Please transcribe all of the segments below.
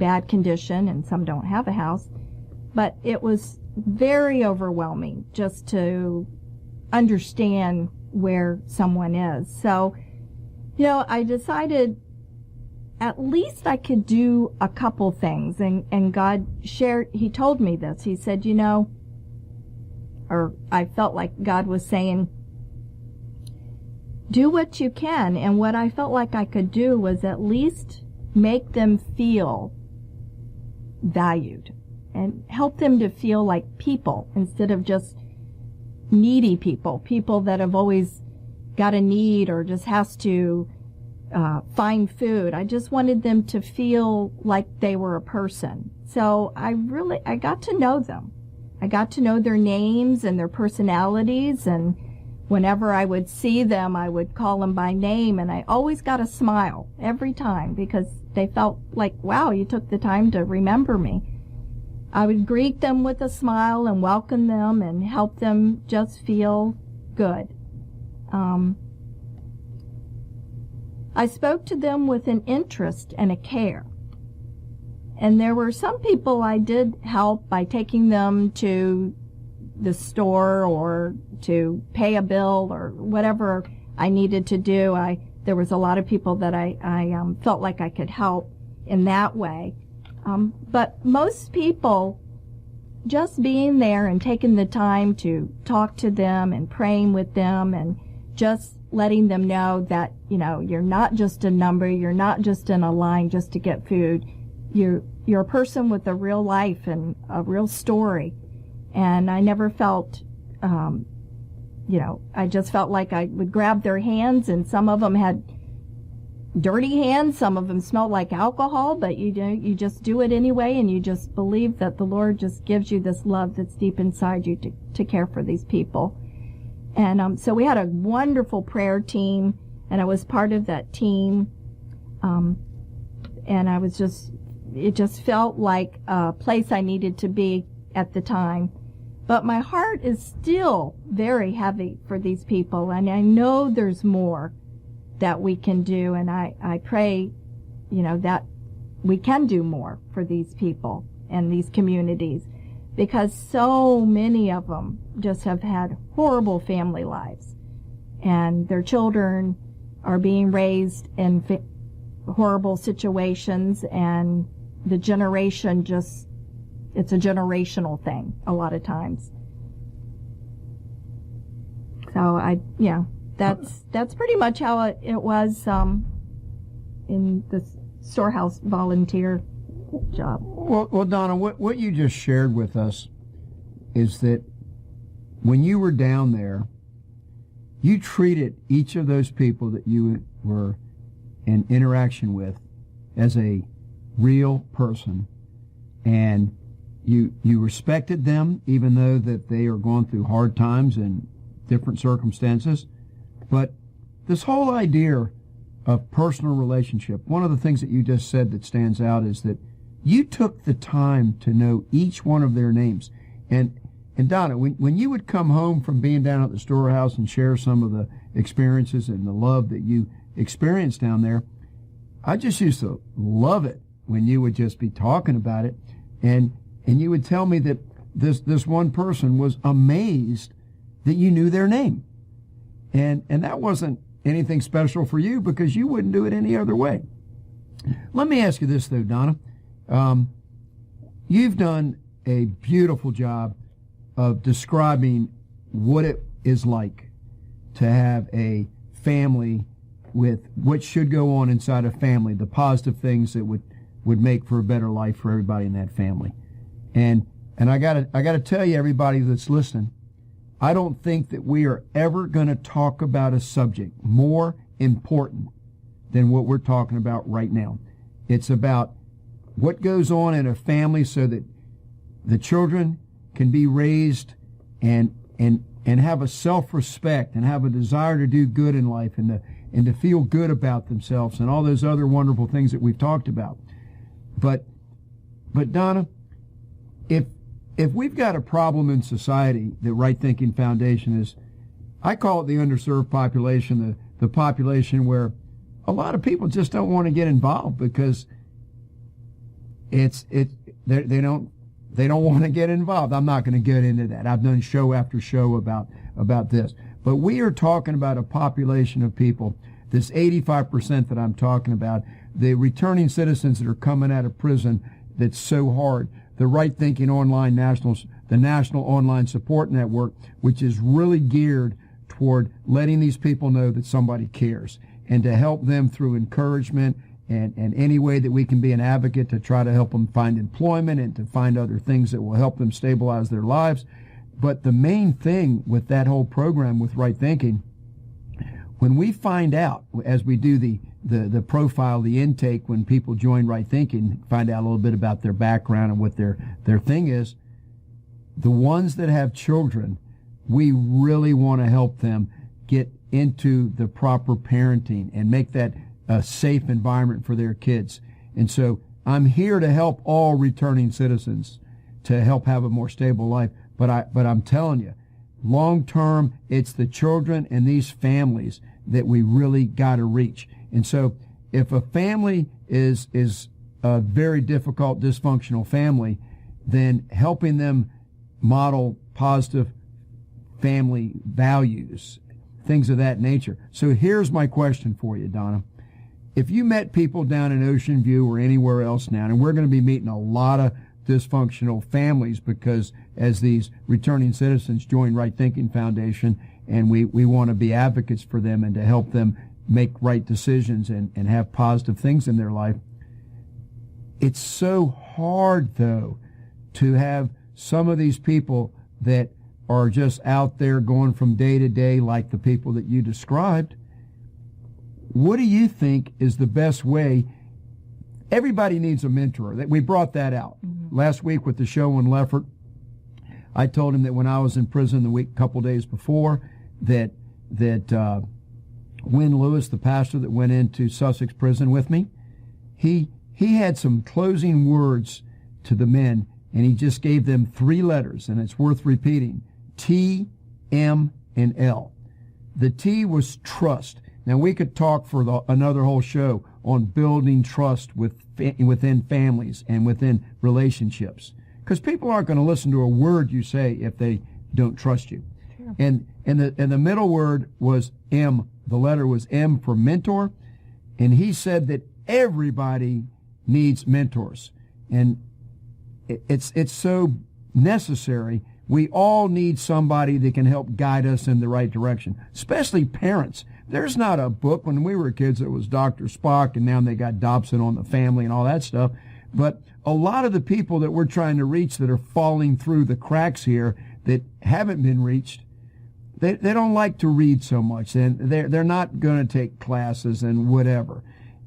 bad condition, and some don't have a house. But it was very overwhelming just to understand where someone is. So, I decided at least I could do a couple things. And God He told me this. He said, or I felt like God was saying, do what you can. And what I felt like I could do was at least make them feel valued and help them to feel like people instead of just needy people that have always got a need or just has to find food. I just wanted them to feel like they were a person. So I got to know them. I got to know their names and their personalities, and whenever I would see them, I would call them by name, and I always got a smile every time because they felt like, wow, you took the time to remember me. I would greet them with a smile and welcome them and help them just feel good. I spoke to them with an interest and a care. And there were some people I did help by taking them to the store or to pay a bill or whatever I needed to do. There was a lot of people that I felt like I could help in that way. But most people, just being there and taking the time to talk to them and praying with them and just letting them know that, you're not just a number, you're not just in a line just to get food. You're a person with a real life and a real story. And I never felt, I just felt like I would grab their hands, and some of them had dirty hands, some of them smelled like alcohol, but you just do it anyway, and you just believe that the Lord just gives you this love that's deep inside you to care for these people. And so we had a wonderful prayer team, and I was part of that team. And it just felt like a place I needed to be at the time. But my heart is still very heavy for these people, and I know there's more that we can do, and I pray, that we can do more for these people and these communities, because so many of them just have had horrible family lives, and their children are being raised in horrible situations, and the generation it's a generational thing a lot of times. So that's pretty much how it was in the storehouse volunteer job. Well, Donna, what you just shared with us is that when you were down there, you treated each of those people that you were in interaction with as a real person, and you respected them, even though that they are going through hard times and different circumstances. But this whole idea of personal relationship, one of the things that you just said that stands out is that you took the time to know each one of their names. And Donna, when you would come home from being down at the storehouse and share some of the experiences and the love that you experienced down there, I just used to love it when you would just be talking about it. And you would tell me that this one person was amazed that you knew their name. And that wasn't anything special for you because you wouldn't do it any other way. Let me ask you this, though, Donna. You've done a beautiful job of describing what it is like to have a family with what should go on inside a family, the positive things that would make for a better life for everybody in that family. And I gotta tell you, everybody that's listening, I don't think that we are ever going to talk about a subject more important than what we're talking about right now. It's about what goes on in a family so that the children can be raised and have a self-respect and have a desire to do good in life and to feel good about themselves and all those other wonderful things that we've talked about. But Donna, if we've got a problem in society, the Right Thinking Foundation is, I call it the underserved population, the population where a lot of people just don't want to get involved because they don't want to get involved. I'm not going to get into that. I've done show after show about this. But we are talking about a population of people, this 85% that I'm talking about, the returning citizens that are coming out of prison that's so hard, the Right Thinking Online the National Online Support Network, which is really geared toward letting these people know that somebody cares and to help them through encouragement and any way that we can be an advocate to try to help them find employment and to find other things that will help them stabilize their lives. But the main thing with that whole program with Right Thinking, when we find out, as we do the profile, the intake, when people join Right Thinking, find out a little bit about their background and what their thing is, the ones that have children, we really want to help them get into the proper parenting and make that a safe environment for their kids. And so I'm here to help all returning citizens to help have a more stable life. But I'm telling you, long term, it's the children and these families that we really got to reach. And so if a family is a very difficult, dysfunctional family, then helping them model positive family values, things of that nature. So here's my question for you, Donna. If you met people down in Ocean View or anywhere else now, and we're going to be meeting a lot of dysfunctional families because as these returning citizens join Right Thinking Foundation, and we want to be advocates for them and to help them make right decisions and have positive things in their life. It's so hard, though, to have some of these people that are just out there going from day to day like the people that you described. What do you think is the best way? Everybody needs a mentor. We brought that out last week with the show on Leffert. I told him that when I was in prison the couple days before, that Wynn Lewis, the pastor that went into Sussex prison with me, he had some closing words to the men, and he just gave them 3 letters, and it's worth repeating: T, M, and L. The T was trust. Now, we could talk for another whole show on building trust within families and within relationships, because people aren't going to listen to a word you say if they don't trust you. Sure. And the middle word was M. The letter was M for mentor, and he said that everybody needs mentors, and it's so necessary. We all need somebody that can help guide us in the right direction, especially parents. There's not a book. When we were kids, it was Dr. Spock, and now they got Dobson on the Family and all that stuff. But a lot of the people that we're trying to reach that are falling through the cracks here that haven't been reached, they don't like to read so much, and they're not going to take classes and whatever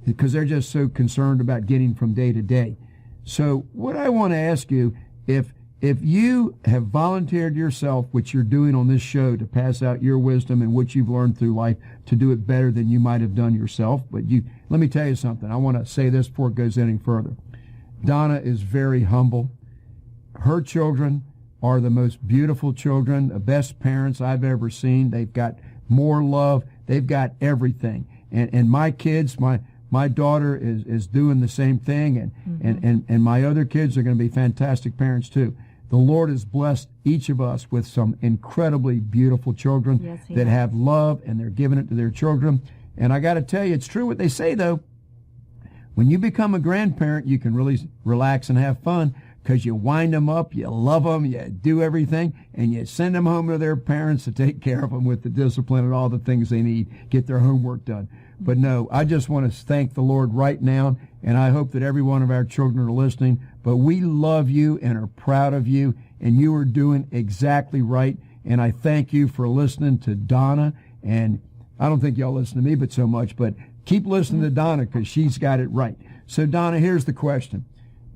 because they're just so concerned about getting from day to day. So what I want to ask you, if you have volunteered yourself, which you're doing on this show, to pass out your wisdom and what you've learned through life to do it better than you might have done yourself, but let me tell you something. I want to say this before it goes any further. Donna is very humble. Her children are the most beautiful children, the best parents I've ever seen. They've got more love. They've got everything. And my kids, my daughter is doing the same thing, and my other kids are going to be fantastic parents too. The Lord has blessed each of us with some incredibly beautiful children that have love, and they're giving it to their children. And I got to tell you, it's true what they say, though. When you become a grandparent, you can really relax and have fun because you wind them up, you love them, you do everything, and you send them home to their parents to take care of them with the discipline and all the things they need, get their homework done. But no, I just want to thank the Lord right now, and I hope that every one of our children are listening. But we love you and are proud of you, and you are doing exactly right. And I thank you for listening to Donna. And I don't think y'all listen to me but so much, but keep listening to Donna because she's got it right. So, Donna, here's the question.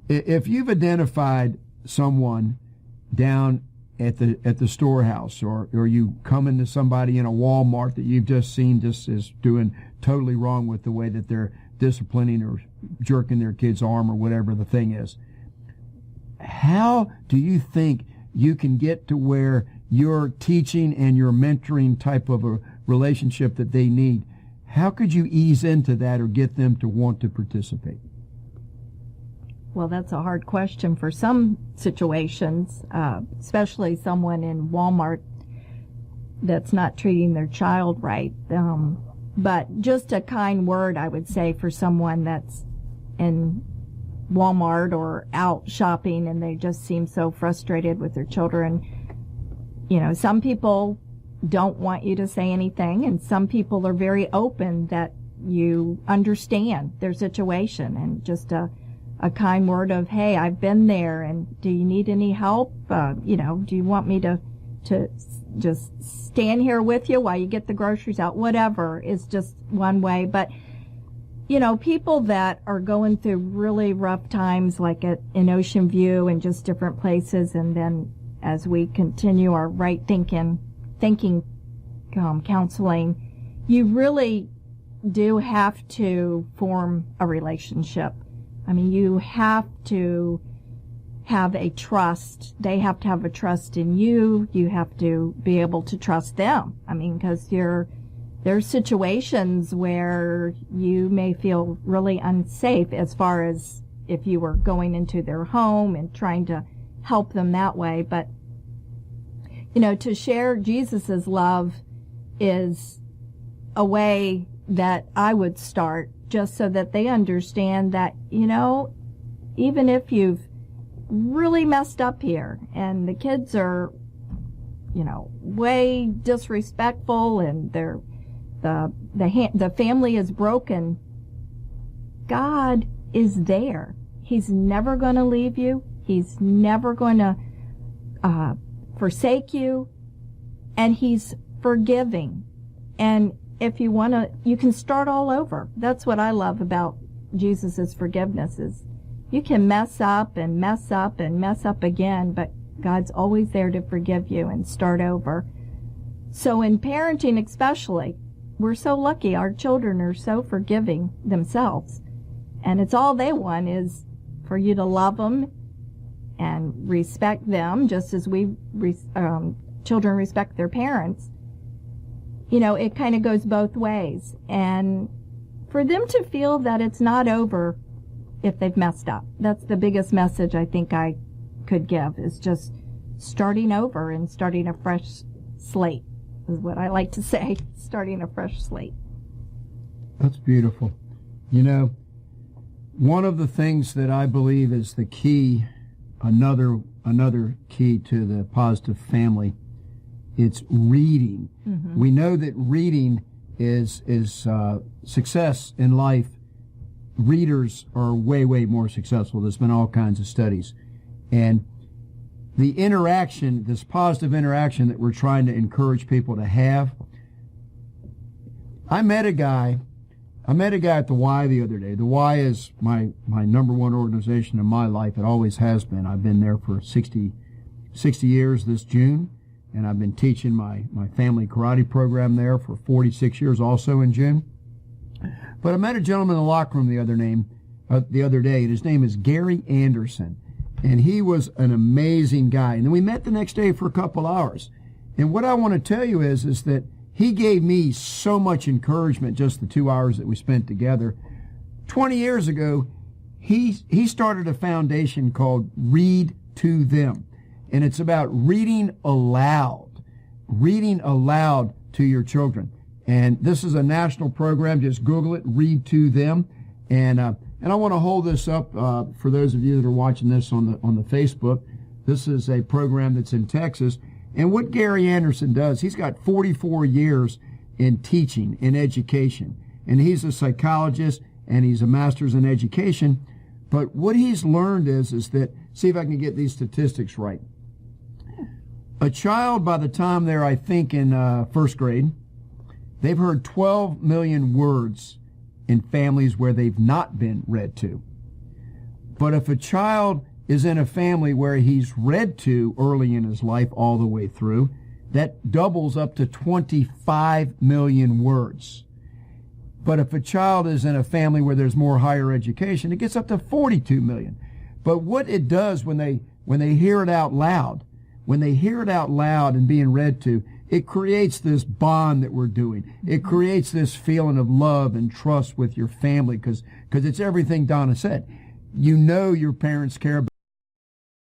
If you've identified someone down at the storehouse, or you come into somebody in a Walmart that you've just seen just is doing totally wrong with the way that they're disciplining or jerking their kid's arm or whatever the thing is, how do you think you can get to where your teaching and your mentoring type of a relationship that they need, how could you ease into that or get them to want to participate? Well, that's a hard question for some situations, especially someone in Walmart that's not treating their child right. But just a kind word, I would say, for someone that's in Walmart or out shopping and they just seem so frustrated with their children. You know, some people don't want you to say anything, and some people are very open that you understand their situation, and just a kind word of, hey, I've been there, and do you need any help? You know, do you want me to just stand here with you while you get the groceries out? Whatever is just one way. But, you know, people that are going through really rough times, like in Ocean View and just different places, and then as we continue our right thinking counseling, you really do have to form a relationship. I mean, you have to have a trust. They have to have a trust in you. You have to be able to trust them. I mean, because there's situations where you may feel really unsafe, as far as if you were going into their home and trying to help them that way. But, you know, to share Jesus's love is a way that I would start, just so that they understand that, you know, even if you've really messed up here and the kids are, you know, way disrespectful and the family is broken, God is there. He's never going to leave you. He's never going to forsake you, and he's forgiving. And if you want to, you can start all over. That's what I love about Jesus' forgiveness, is you can mess up and mess up and mess up again, but God's always there to forgive you and start over. So in parenting especially, we're so lucky. Our children are so forgiving themselves. And it's all they want is for you to love them and respect them, just as children respect their parents. You know, it kind of goes both ways. And for them to feel that it's not over if they've messed up. That's the biggest message I think I could give, is just starting over and starting a fresh slate, is what I like to say, starting a fresh slate. That's beautiful. You know, one of the things that I believe is the key, another key to the positive family, it's reading. Mm-hmm. We know that reading is success in life. Readers are way, way more successful. There's been all kinds of studies. And the interaction, this positive interaction that we're trying to encourage people to have. I met a guy at the Y the other day. The Y is my number one organization in my life. It always has been. I've been there for 60 years this June. And I've been teaching my family karate program there for 46 years also in June. But I met a gentleman in the locker room the other day, and his name is Gary Anderson. And he was an amazing guy. And then we met the next day for a couple hours. And what I want to tell you is that he gave me so much encouragement just the 2 hours that we spent together. 20 years ago, he started a foundation called Read to Them. And it's about reading aloud to your children. And this is a national program. Just Google it, Read to Them. And I want to hold this up for those of you that are watching this on the Facebook. This is a program that's in Texas. And what Gary Anderson does, he's got 44 years in teaching, in education. And he's a psychologist, and he's a master's in education. But what he's learned is that, see if I can get these statistics right. A child, by the time they're, I think, in first grade, they've heard 12 million words in families where they've not been read to. But if a child is in a family where he's read to early in his life all the way through, that doubles up to 25 million words. But if a child is in a family where there's more higher education, it gets up to 42 million. But what it does when they hear it out loud, and being read to, it creates this bond that we're doing. It creates this feeling of love and trust with your family, because it's everything Donna said. you know your parents care about